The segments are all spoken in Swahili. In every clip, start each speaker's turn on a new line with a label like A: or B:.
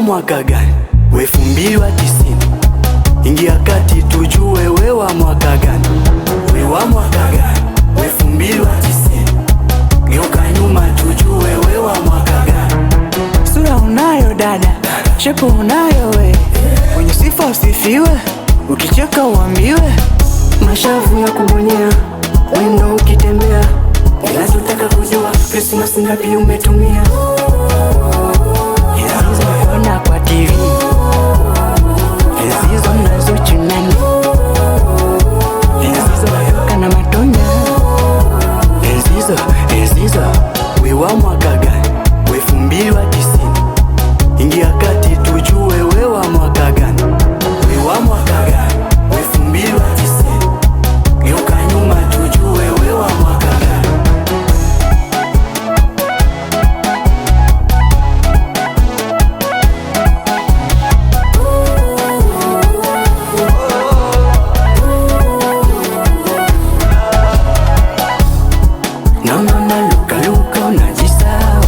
A: mwaka gani? 2090. Ingia kati tujue we wa mwaka gani? We wa mwaka gani? 2090. Geuka nyuma tujue we wa mwaka gani?
B: Sura unayo dada, shepu unayo we, kwenye sifa usifiwe, ukicheka uambiwe, mashavu ya kubonyea, wendo ukitembea, ninachotaka kujua Christmas ngapi umetumia. Ona kwa TV hizo mnazochi nani, hizo watoka na matonya,
A: hizo we wa mwaka gani? 2090. Ingia kati tujue we wa mwaka gani? We wa mwaka gani? 2090. Geuka nyuma tujue we wa mwaka gani? Naona luka unajisahau,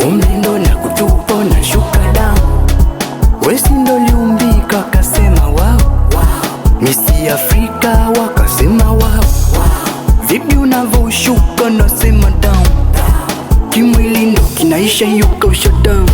A: umendo na kutupa na shuka down. Wesi ndo liumbika wakasema wow. Misi Afrika wakasema wow. Vipi unavoshuka nasema down, kimwili ndo kinaisha yuka usha down.